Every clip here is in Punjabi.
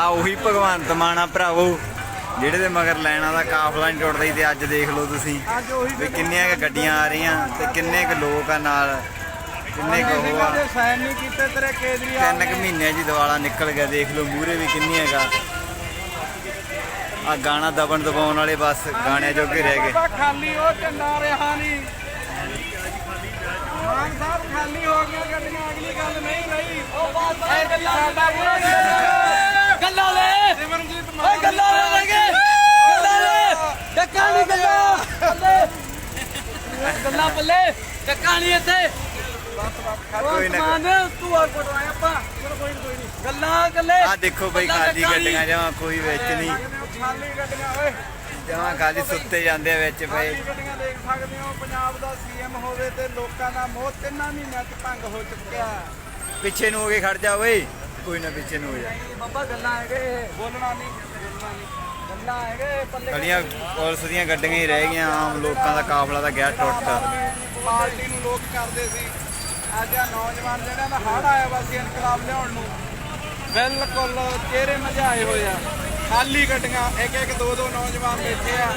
ਉਹੀ ਭਗਵੰਤ ਮਾਨ ਆ ਭਰਾਵੋ, ਜਿਹੜੇ ਦੇ ਮਗਰ ਲਾਈਨਾਂ ਦਾ ਕਾਫਲਾ ਨਹੀਂ ਟੁੱਟਦਾ। ਤੇ ਅੱਜ ਦੇਖ ਲਓ ਤੁਸੀਂ ਵੀ ਕਿੰਨੀਆਂ ਕੁ ਗੱਡੀਆਂ ਆ ਰਹੀਆਂ ਤੇ ਕਿੰਨੇ ਕੁ ਲੋਕ ਆ ਨਾਲ, ਕਿੰਨੇ ਕੁ ਉਹ ਆ। ਸਾਈਨ ਨਹੀਂ ਕੀਤੇ ਤੇਰੇ ਕੇਜਰੀਵਾਲ 3 ਕੁ ਮਹੀਨਿਆਂ 'ਚ ਦਿਵਾਲਾ ਨਿਕਲ ਗਿਆ। ਦੇਖ ਲਓ ਮੂਹਰੇ ਵੀ ਕਿੰਨੀ ਹੈਗਾ। ਆ ਗਾਣਾ ਦਬਣ ਦਬਾਉਣ ਵਾਲੇ ਬਸ ਗਾਣਿਆਂ ਜੋਗੇ ਰਹਿ ਗਏ। ਖਾਲੀ ਉਹ ਝੰਡਾ ਰਿਹਾ ਨਹੀਂ, ਮਾਨ ਸਾਹਿਬ ਖਾਲੀ ਹੋ ਗਿਆ ਗੱਡੀਆਂ। ਅਗਲੀ ਗੱਲ ਨਹੀਂ ਰਹੀ, ਉਹ ਬਾਤ ਸਾਡਾ ਗੱਲਾਂ ਲੈ ਸਿਮਰਨਜੀਤ ਓਏ ਗੱਲਾਂ ਲੈ ਗੱਲਾਂ ਲੈ ਟੱਕਾ ਨਹੀਂ ਗੱਲਾਂ ਬੱਲੇ ਟੱਕਾ ਨਹੀਂ ਇੱਥੇ। ਕੋਈ ਨਾ ਮਾਨ ਤੂੰ ਆ ਕੋਟਵਾਇਆ ਆਪਾਂ ਕੋਈ ਨਹੀਂ ਗੱਲਾਂ ਗੱਲੇ। ਆ ਦੇਖੋ ਬਈ ਖਾਲੀ ਗੱਡੀਆਂ ਜਮਾਂ ਕੋਈ ਵਿੱਚ ਨਹੀਂ, ਖਾਲੀ ਗੱਡੀਆਂ ਓਏ ਜਮਾਂ ਖਾਲੀ ਸੁੱਤੇ ਜਾਂਦੇ ਆ ਵਿੱਚ ਪਏ। ਗੱਡੀਆਂ ਦੇਖ ਸਕਦੇ ਹੋ। ਪੰਜਾਬ ਦਾ ਸੀਐਮ ਹੋਵੇ ਤੇ ਲੋਕਾਂ ਦਾ ਮੋਹ 3 ਮਹੀਨਿਆਂ 'ਚ ਭੰਗ ਹੋ ਚੁੱਕਿਆ। ਪਿੱਛੇ ਨੂੰ ਹੋ ਕੇ ਖੜ ਜਾ ਓਏ, ਕੋਈ ਨਾ ਪਿੱਛੇ ਨੂੰ ਹੋ ਜਾ। ਬਾਬਾ ਗੱਲਾਂ ਹੈਗੇ ਬੋਲਣਾ ਨਹੀਂ ਗੱਲਾਂ ਹੈਗੇ ਪੱਲੇ। ਗਲੀਆਂ ਪੁਲਿਸ ਦੀਆਂ ਗੱਡੀਆਂ ਹੀ ਰਹਿ ਗਈਆਂ, ਆਮ ਲੋਕਾਂ ਦਾ ਕਾਫਲਾ ਤਾਂ ਗਿਆ ਟੁੱਟ। ਪਾਰਟੀ ਨੂੰ ਲੋਕ ਕਰਦੇ ਸੀ। ਅੱਜ ਆ ਨੌਜਵਾਨ ਜਿਹੜਾ ਦਾ ਹੜ੍ਹ ਆਇਆ ਵਾ ਸੀ ਇਨਕਲਾਬ ਲਿਆਉਣ ਨੂੰ, ਬਿਲਕੁਲ ਚਿਹਰੇ ਮਝਾਏ ਹੋਏ ਆ। ਖਾਲੀ ਗੱਡੀਆਂ, ਇੱਕ ਇੱਕ ਦੋ ਦੋ ਨੌਜਵਾਨ ਬੈਠੇ ਆ।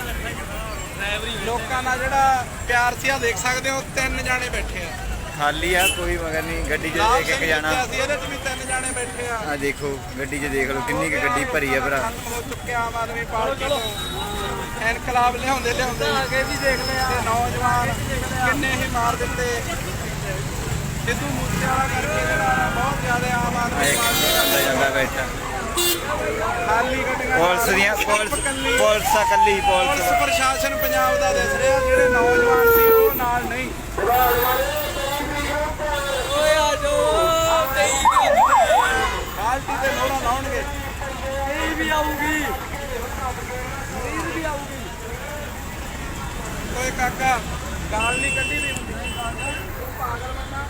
ਲੋਕਾਂ ਦਾ ਜਿਹੜਾ ਪਿਆਰ ਸੀ ਆ ਦੇਖ ਸਕਦੇ ਹੋ, 3 ਜਾਣੇ ਬੈਠੇ ਆ। ਖਾਲੀ ਆ, ਕੋਈ ਮਗਰ ਨਹੀਂ। ਗੱਡੀ 'ਚ ਇੱਕ ਇੱਕ ਜਾਣਾ। ਇਹਦੇ 'ਚ ਵੀ 3 ਜਾਣੇ ਬੈਠੇ ਆ। ਆ ਦੇਖੋ ਗੱਡੀ 'ਚ ਦੇਖ ਲਓ ਕਿੰਨੀ ਕੁ ਗੱਡੀ ਭਰੀ ਆ ਭਰਾ। ਹੋ ਚੁੱਕਿਆ ਆਮ ਆਦਮੀ ਪਾਰਟੀ ਤੋਂ ਇਨਕਲਾਬ ਲਿਆਉਂਦੇ ਅੱਗੇ ਵੀ ਦੇਖ ਲਿਆ। ਤੇ ਨੌਜਵਾਨ ਕਿੰਨੇ ਹੀ ਮਾਰ ਦਿੱਤੇ। ਸਿੱਧੂ ਮੂਸੇਵਾਲਾ ਕਰਕੇ ਜਿਹੜਾ ਬਹੁਤ ਜ਼ਿਆਦਾ ਆਮ ਆਦਮੀ ਪਾਰਟੀ ਜਾਂਦਾ ਜਾਂਦਾ ਬੈਠਾ। ਖਾਲੀ ਗੱਡੀਆਂ ਪੁਲਿਸ ਦੀਆਂ ਪੁਲਿਸ ਆ ਕੱਲੀ ਪੁਲਿਸ ਪੁਲਿਸ। ਪ੍ਰਸ਼ਾਸਨ ਪੰਜਾਬ ਦਾ ਦਿਸ ਰਿਹਾ। ਜਿਹੜੇ ਨੌਜਵਾਨ ਸੀ ਉਹ ਨਾਲ ਨਹੀਂ। ਓਏ ਆ ਜਾਓ ਪਾਰਟੀ ਤੇ ਲੋੜਾ ਲਾਉਣਗੇ। ਨਹੀਂ ਵੀ ਆਊਗੀ ਕੋਈ ਕਾਕਾ ਗਾਲ ਨਹੀਂ ਕੱਢੀ ਵੀ ਹੁੰਦੀ। ਪਾਗਲ ਬੰਦਾ